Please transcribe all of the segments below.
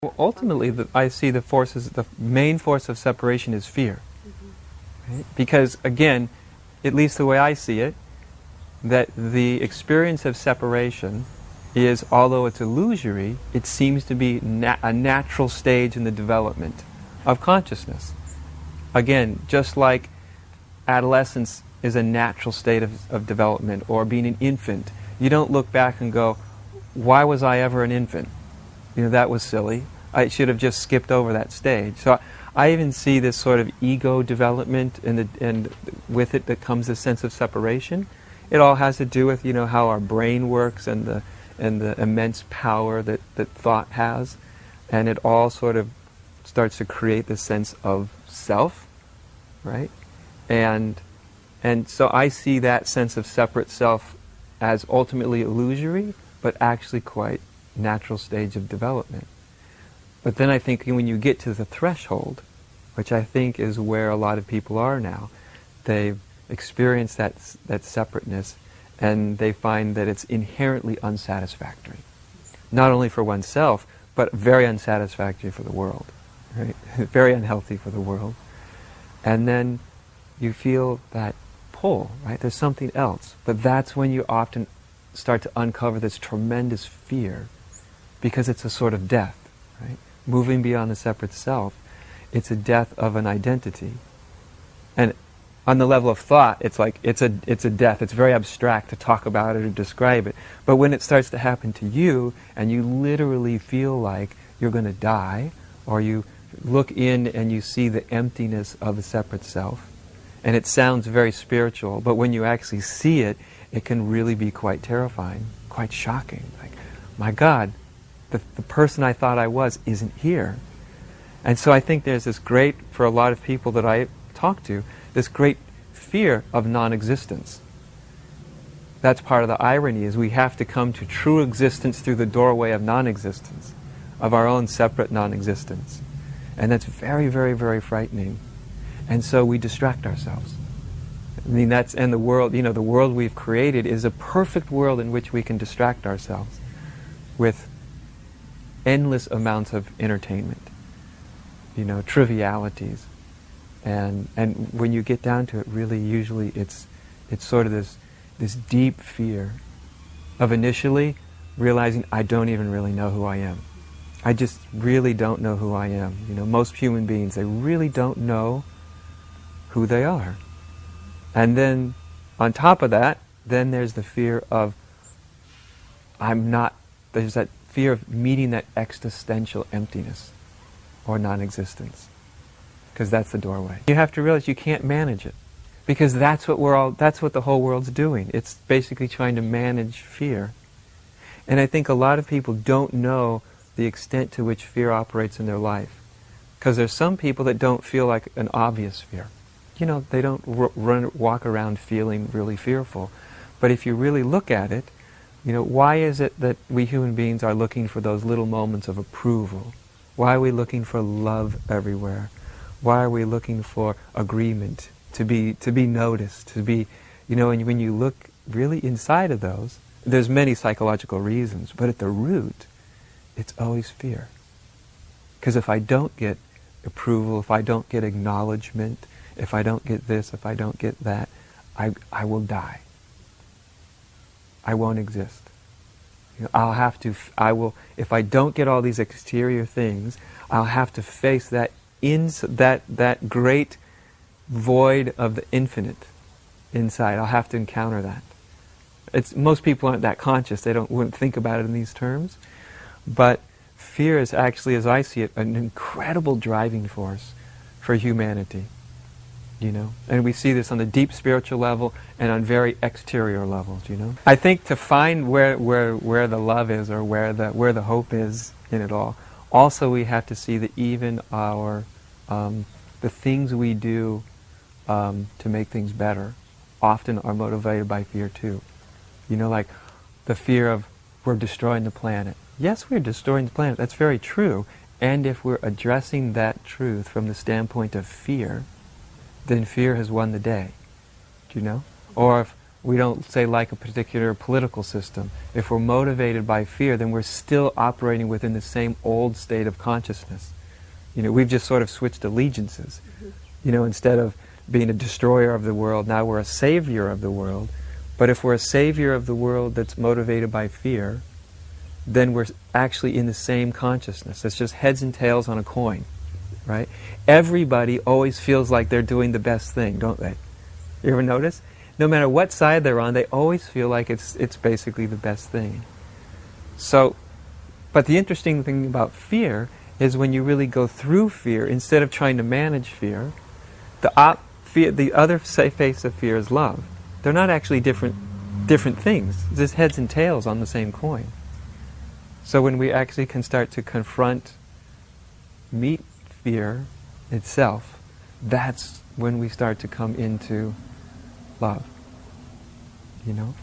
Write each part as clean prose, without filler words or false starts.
Well, ultimately, I see the main force of separation is fear. Right? Because, again, at least the way I see it, that the experience of separation is, although it's illusory, it seems to be a natural stage in the development of consciousness. Again, just like adolescence is a natural state of development, or being an infant, you don't look back and go, why was I ever an infant? That was silly. I should have just skipped over that stage. So I even see this sort of ego development, and with it that comes a sense of separation. It all has to do with how our brain works and the immense power that thought has, and it all sort of starts to create this sense of self, right? And so I see that sense of separate self as ultimately illusory, but actually quite natural stage of development. But then I think when you get to the threshold, which I think is where a lot of people are now, they've experienced that separateness, and they find that it's inherently unsatisfactory. Not only for oneself, but very unsatisfactory for the world. Right? Very unhealthy for the world. And then you feel that pull, right? There's something else. But that's when you often start to uncover this tremendous fear, because it's a sort of death, right? Moving beyond the separate self, it's a death of an identity. And on the level of thought, it's like it's a death. It's very abstract to talk about it or describe it. But when it starts to happen to you, and you literally feel like you're going to die, or you look in and you see the emptiness of the separate self, and it sounds very spiritual, but when you actually see it, it can really be quite terrifying, quite shocking. Like, my God, the person I thought I was isn't here. And so I think there's this great, for a lot of people that I talk to, this great fear of non-existence. That's part of the irony, is we have to come to true existence through the doorway of non-existence, of our own separate non-existence. And that's very, very, very frightening. And so we distract ourselves. I mean, and the world, the world we've created is a perfect world in which we can distract ourselves with endless amounts of entertainment, trivialities. And when you get down to it, really, usually it's sort of this deep fear of initially realizing I don't even really know who I am. I just really don't know who I am. Most human beings, they really don't know who they are. And then, on top of that, then there's the fear of there's that fear of meeting that existential emptiness or non-existence. Because that's the doorway. You have to realize you can't manage it. Because that's what the whole world's doing. It's basically trying to manage fear. And I think a lot of people don't know the extent to which fear operates in their life. Because there's some people that don't feel like an obvious fear. They don't walk around feeling really fearful. But if you really look at it, why is it that we human beings are looking for those little moments of approval? Why are we looking for love everywhere? Why are we looking for agreement, to be noticed, to be, and when you look really inside of those, there's many psychological reasons, but at the root, it's always fear. Because if I don't get approval, if I don't get acknowledgement, if I don't get this, if I don't get that, I will die. I won't exist. If I don't get all these exterior things, I'll have to face that great void of the infinite inside. I'll have to encounter that. Most people aren't that conscious. They wouldn't think about it in these terms. But fear is actually, as I see it, an incredible driving force for humanity. And we see this on the deep spiritual level and on very exterior levels. I think to find where the love is, or where the hope is in it all, also we have to see that even the things we do to make things better often are motivated by fear too. Like the fear of we're destroying the planet. Yes, we're destroying the planet. That's very true. And if we're addressing that truth from the standpoint of fear, then fear has won the day. Or if we don't say like a particular political system. If we're motivated by fear, then we're still operating within the same old state of consciousness. We've just sort of switched allegiances. Instead of being a destroyer of the world, now we're a savior of the world. But if we're a savior of the world that's motivated by fear, then we're actually in the same consciousness. It's just heads and tails on a coin, right? Everybody always feels like they're doing the best thing, don't they? You ever notice? No matter what side they're on, they always feel like it's basically the best thing. So, but the interesting thing about fear is when you really go through fear, instead of trying to manage fear, the other face of fear is love. They're not actually different things. It's just heads and tails on the same coin. So when we actually can start to meet fear itself, that's when we start to come into love.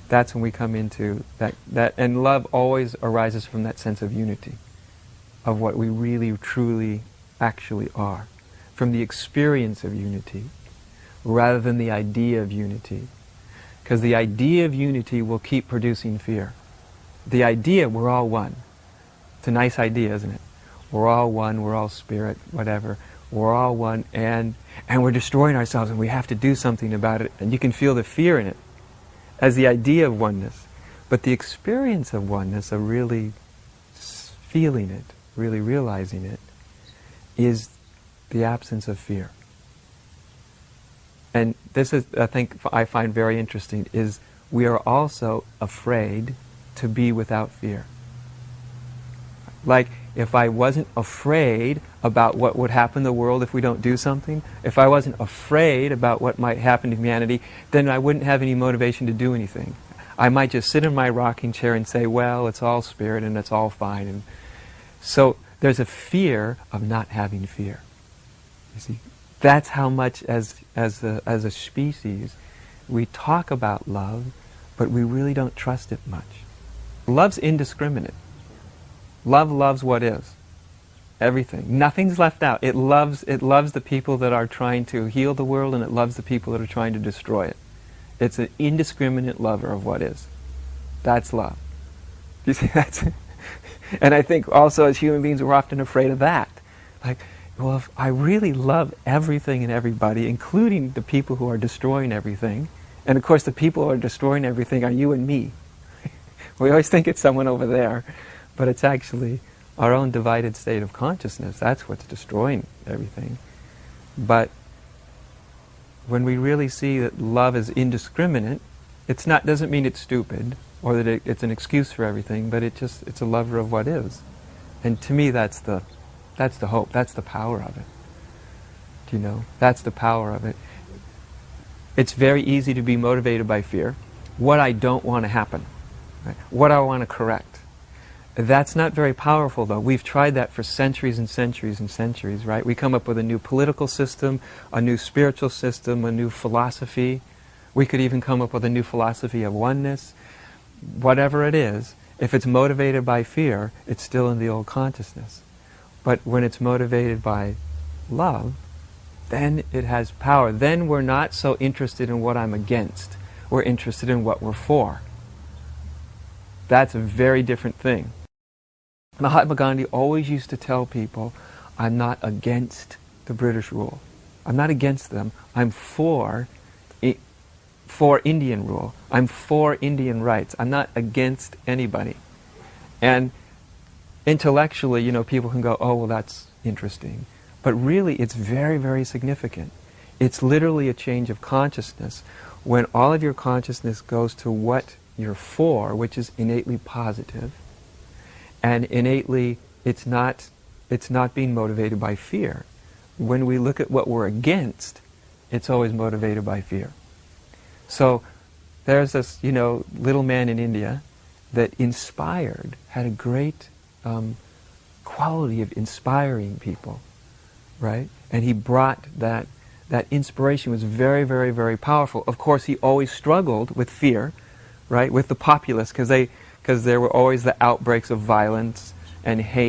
That's when we come into that, and love always arises from that sense of unity, of what we really, truly, actually are, from the experience of unity, rather than the idea of unity. Because the idea of unity will keep producing fear. The idea, we're all one. It's a nice idea, isn't it? We're all one, we're all spirit, whatever. We're all one, and we're destroying ourselves, and we have to do something about it. And you can feel the fear in it as the idea of oneness. But the experience of oneness, of really feeling it, really realizing it, is the absence of fear. And this is, I find very interesting, is we are also afraid to be without fear. Like, if I wasn't afraid about what would happen in the world if we don't do something, if I wasn't afraid about what might happen to humanity, then I wouldn't have any motivation to do anything. I might just sit in my rocking chair and say, well, it's all spirit and it's all fine. And so there's a fear of not having fear. You see, that's how much as a species we talk about love, but we really don't trust it much. Love's indiscriminate. Love loves what is. Everything. Nothing's left out. It loves the people that are trying to heal the world, and it loves the people that are trying to destroy it. It's an indiscriminate lover of what is. That's love. You see, and I think also as human beings we're often afraid of that. Like, well, if I really love everything and everybody, including the people who are destroying everything, and of course the people who are destroying everything are you and me. We always think it's someone over there. But it's actually our own divided state of consciousness. That's what's destroying everything. But when we really see that love is indiscriminate, doesn't mean it's stupid or that it's an excuse for everything, but it's a lover of what is. And to me, that's the hope. That's the power of it. Do you know? That's the power of it. It's very easy to be motivated by fear. What I don't want to happen. Right? What I want to correct. That's not very powerful, though. We've tried that for centuries and centuries and centuries, right? We come up with a new political system, a new spiritual system, a new philosophy. We could even come up with a new philosophy of oneness. Whatever it is, if it's motivated by fear, it's still in the old consciousness. But when it's motivated by love, then it has power. Then we're not so interested in what I'm against. We're interested in what we're for. That's a very different thing. Mahatma Gandhi always used to tell people, I'm not against the British rule. I'm not against them. I'm for Indian rule. I'm for Indian rights. I'm not against anybody. And intellectually, people can go, oh, well, that's interesting. But really, it's very, very significant. It's literally a change of consciousness. When all of your consciousness goes to what you're for, which is innately positive, and innately it's not being motivated by fear. When we look at what we're against, it's always motivated by fear. So there's this, little man in India that had a great quality of inspiring people, right? And he brought that inspiration was very, very, very powerful. Of course, he always struggled with fear, right, with the populace, because there were always the outbreaks of violence and hate.